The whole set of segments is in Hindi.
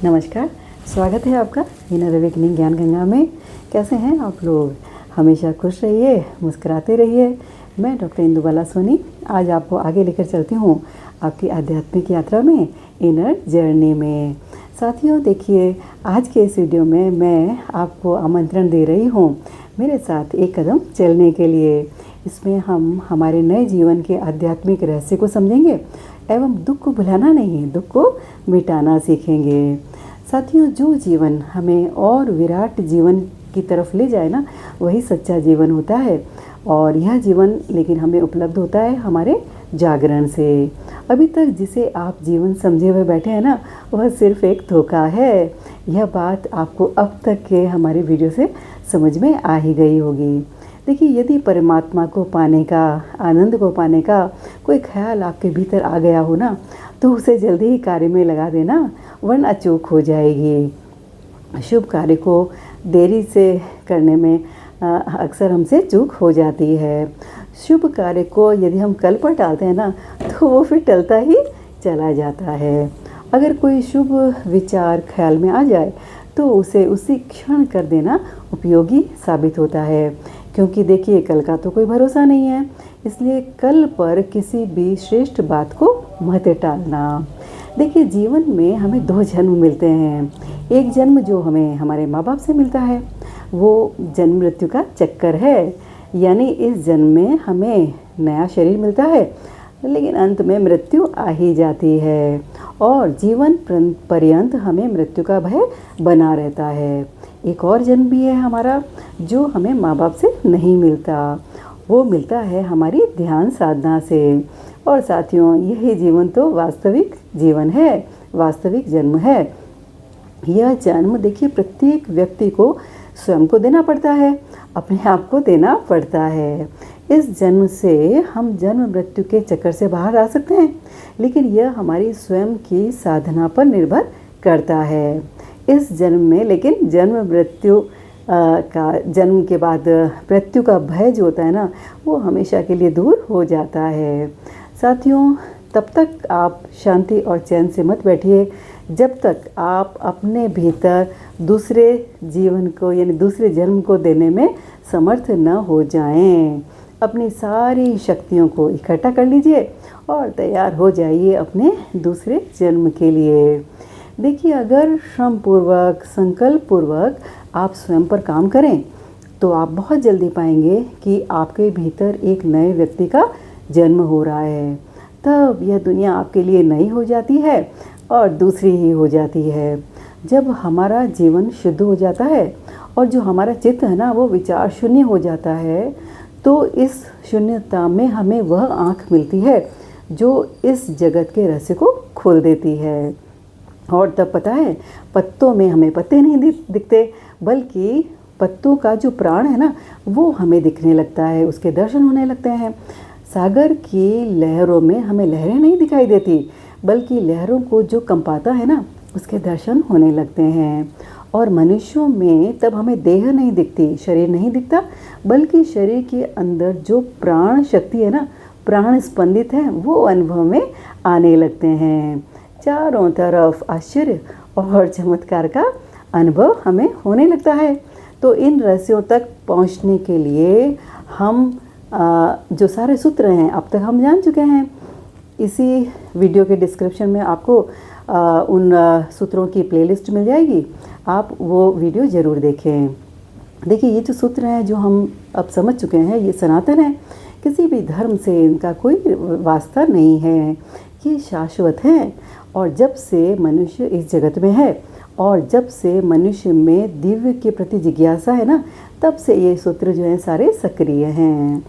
नमस्कार, स्वागत है आपका इनर अवेकनिंग ज्ञान गंगा में। कैसे हैं आप लोग? हमेशा खुश रहिए, मुस्कुराते रहिए। मैं डॉक्टर इंदुबाला सोनी आज आपको आगे लेकर चलती हूँ आपकी आध्यात्मिक यात्रा में, इनर जर्नी में। साथियों देखिए, आज के इस वीडियो में मैं आपको आमंत्रण दे रही हूँ मेरे साथ एक कदम चलने के लिए। इसमें हम हमारे नए जीवन के आध्यात्मिक रहस्य को समझेंगे एवं दुख को भुलाना नहीं, दुख को मिटाना सीखेंगे। साथियों, जो जीवन हमें और विराट जीवन की तरफ ले जाए ना, वही सच्चा जीवन होता है। और यह जीवन लेकिन हमें उपलब्ध होता है हमारे जागरण से। अभी तक जिसे आप जीवन समझे हुए बैठे हैं ना, वह सिर्फ एक धोखा है। यह बात आपको अब तक के हमारे वीडियो से समझ में आ ही गई होगी। देखिए, यदि परमात्मा को पाने का, आनंद को पाने का कोई ख्याल आपके भीतर आ गया हो ना, तो उसे जल्दी ही कार्य में लगा देना, वरना चूक हो जाएगी। शुभ कार्य को देरी से करने में अक्सर हमसे चूक हो जाती है। शुभ कार्य को यदि हम कल पर टालते हैं ना, तो वो फिर टलता ही चला जाता है। अगर कोई शुभ विचार ख्याल में आ जाए तो उसे उसी क्षण कर देना उपयोगी साबित होता है, क्योंकि देखिए कल का तो कोई भरोसा नहीं है। इसलिए कल पर किसी भी श्रेष्ठ बात को मत टालना। देखिए, जीवन में हमें 2 जन्म मिलते हैं। एक जन्म जो हमें हमारे माँ बाप से मिलता है, वो जन्म मृत्यु का चक्कर है। यानी इस जन्म में हमें नया शरीर मिलता है, लेकिन अंत में मृत्यु आ ही जाती है और जीवन पर्यंत हमें मृत्यु का भय बना रहता है। एक और जन्म भी है हमारा, जो हमें माँ बाप से नहीं मिलता, वो मिलता है हमारी ध्यान साधना से। और साथियों, यही जीवन तो वास्तविक जीवन है, वास्तविक जन्म है। यह जन्म देखिए प्रत्येक व्यक्ति को स्वयं को देना पड़ता है, अपने आप को देना पड़ता है। इस जन्म से हम जन्म मृत्यु के चक्कर से बाहर आ सकते हैं, लेकिन यह हमारी स्वयं की साधना पर निर्भर करता है। इस जन्म में लेकिन जन्म मृत्यु का जन्म के बाद मृत्यु का भय जो होता है ना, वो हमेशा के लिए दूर हो जाता है। साथियों, तब तक आप शांति और चैन से मत बैठिए जब तक आप अपने भीतर दूसरे जीवन को यानी दूसरे जन्म को देने में समर्थ न हो जाएं। अपनी सारी शक्तियों को इकट्ठा कर लीजिए और तैयार हो जाइए अपने दूसरे जन्म के लिए। देखिए, अगर श्रम पूर्वक, संकल्प पूर्वक आप स्वयं पर काम करें तो आप बहुत जल्दी पाएंगे कि आपके भीतर एक नए व्यक्ति का जन्म हो रहा है। तब यह दुनिया आपके लिए नई हो जाती है और दूसरी ही हो जाती है। जब हमारा जीवन शुद्ध हो जाता है और जो हमारा चित्त है ना, वो विचार शून्य हो जाता है, तो इस शून्यता में हमें वह आँख मिलती है जो इस जगत के रहस्य को खोल देती है। और तब पता है, पत्तों में हमें पत्ते नहीं दिखते, बल्कि पत्तों का जो प्राण है ना, वो हमें दिखने लगता है, उसके दर्शन होने लगते हैं। सागर की लहरों में हमें लहरें नहीं दिखाई देती, बल्कि लहरों को जो कंपाता है ना, उसके दर्शन होने लगते हैं। और मनुष्यों में तब हमें देह नहीं दिखती, शरीर नहीं दिखता, बल्कि शरीर के अंदर जो प्राण शक्ति है ना, प्राण स्पंदित है, वो अनुभव में आने लगते हैं। चारों तरफ आश्चर्य और चमत्कार का अनुभव हमें होने लगता है। तो इन रहस्यों तक पहुंचने के लिए हम जो सारे सूत्र हैं अब तक हम जान चुके हैं। इसी वीडियो के डिस्क्रिप्शन में आपको उन सूत्रों की प्लेलिस्ट मिल जाएगी, आप वो वीडियो ज़रूर देखें। देखिए, ये जो सूत्र हैं जो हम अब समझ चुके हैं, ये सनातन है, किसी भी धर्म से इनका कोई वास्ता नहीं है, ये शाश्वत हैं। और जब से मनुष्य इस जगत में है और जब से मनुष्य में दिव्य के प्रति जिज्ञासा है ना, तब से ये सूत्र जो हैं सारे सक्रिय हैं।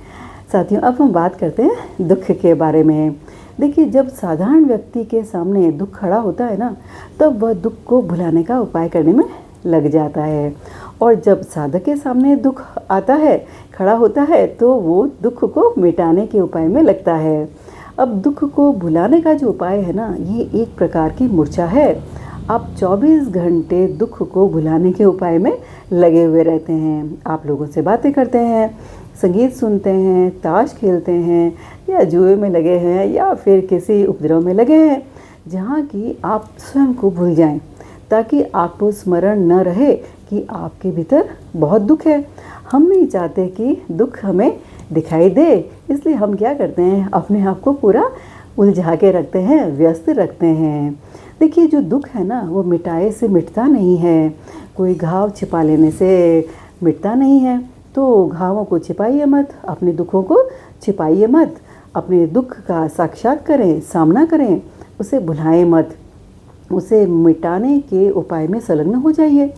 साथियों, अब हम बात करते हैं दुख के बारे में। देखिए, जब साधारण व्यक्ति के सामने दुख खड़ा होता है ना, तब वह दुख को भुलाने का उपाय करने में लग जाता है। और जब साधक के सामने दुख आता है, खड़ा होता है, तो वो दुख को मिटाने के उपाय में लगता है। अब दुख को भुलाने का जो उपाय है ना, ये एक प्रकार की मूर्छा है। आप 24 घंटे दुख को भुलाने के उपाय में लगे हुए रहते हैं। आप लोगों से बातें करते हैं, संगीत सुनते हैं, ताश खेलते हैं, या जुए में लगे हैं, या फिर किसी उपद्रव में लगे हैं, जहाँ कि आप स्वयं को भूल जाएं। ताकि आपको स्मरण न रहे कि आपके भीतर बहुत दुख है। हम नहीं चाहते कि दुख हमें दिखाई दे, इसलिए हम क्या करते हैं, अपने आप को पूरा उलझा के रखते हैं, व्यस्त रखते हैं। देखिए, जो दुख है ना, वो मिटाए से मिटता नहीं है। कोई घाव छिपा लेने से मिटता नहीं है। तो घावों को छिपाइए मत, अपने दुखों को छिपाइए मत। अपने दुख का साक्षात करें, सामना करें, उसे भुलाएं मत। उसे मिटाने के उपाय में संलग्न हो जाइए।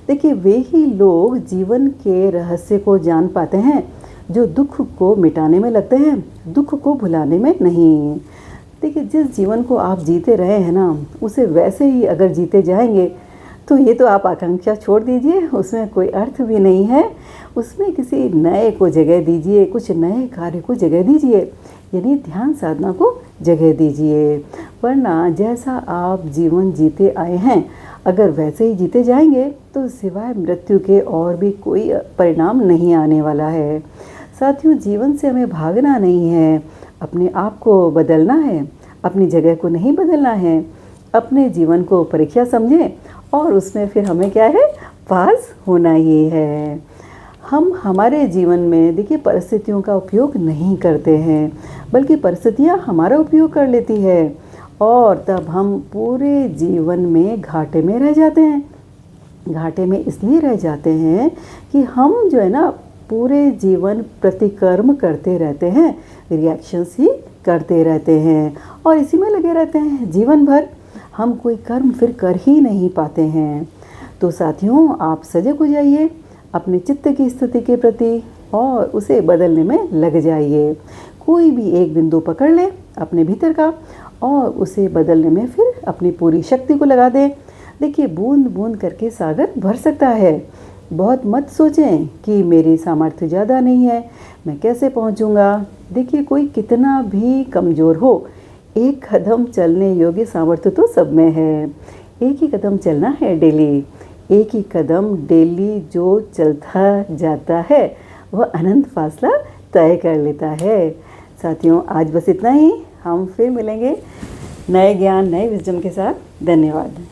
देखिए, वे ही लोग जीवन के रहस्य को जान पाते हैं जो दुख को मिटाने में लगते हैं, दुख को भुलाने में नहीं। देखिए, जिस जीवन को आप जीते रहे हैं ना, उसे वैसे ही अगर जीते जाएंगे तो ये तो आप आकांक्षा छोड़ दीजिए, उसमें कोई अर्थ भी नहीं है। उसमें किसी नए को जगह दीजिए, कुछ नए कार्य को जगह दीजिए, यानी ध्यान साधना को जगह दीजिए। वरना जैसा आप जीवन जीते आए हैं, अगर वैसे ही जीते जाएंगे तो सिवाय मृत्यु के और भी कोई परिणाम नहीं आने वाला है। साथियों, जीवन से हमें भागना नहीं है, अपने आप को बदलना है, अपनी जगह को नहीं बदलना है। अपने जीवन को परीक्षा समझें और उसमें फिर हमें क्या है, पास होना ही है। हम हमारे जीवन में देखिए परिस्थितियों का उपयोग नहीं करते हैं, बल्कि परिस्थितियाँ हमारा उपयोग कर लेती है और तब हम पूरे जीवन में घाटे में रह जाते हैं। घाटे में इसलिए रह जाते हैं कि हम जो है ना, पूरे जीवन प्रतिकर्म करते रहते हैं, रिएक्शंस ही करते रहते हैं और इसी में लगे रहते हैं जीवन भर। हम कोई कर्म फिर कर ही नहीं पाते हैं। तो साथियों, आप सजग हो जाइए अपने चित्त की स्थिति के प्रति और उसे बदलने में लग जाइए। कोई भी एक बिंदु पकड़ ले अपने भीतर का और उसे बदलने में फिर अपनी पूरी शक्ति को लगा दें। देखिए, बूंद बूंद करके सागर भर सकता है। बहुत मत सोचें कि मेरी सामर्थ्य ज़्यादा नहीं है, मैं कैसे पहुंचूंगा। देखिए, कोई कितना भी कमज़ोर हो, एक कदम चलने योग्य सामर्थ्य तो सब में है। एक ही कदम चलना है डेली। एक ही कदम डेली जो चलता जाता है वह अनंत फासला तय कर लेता है। साथियों, आज बस इतना ही। हम फिर मिलेंगे नए ज्ञान, नए विजडम के साथ। धन्यवाद।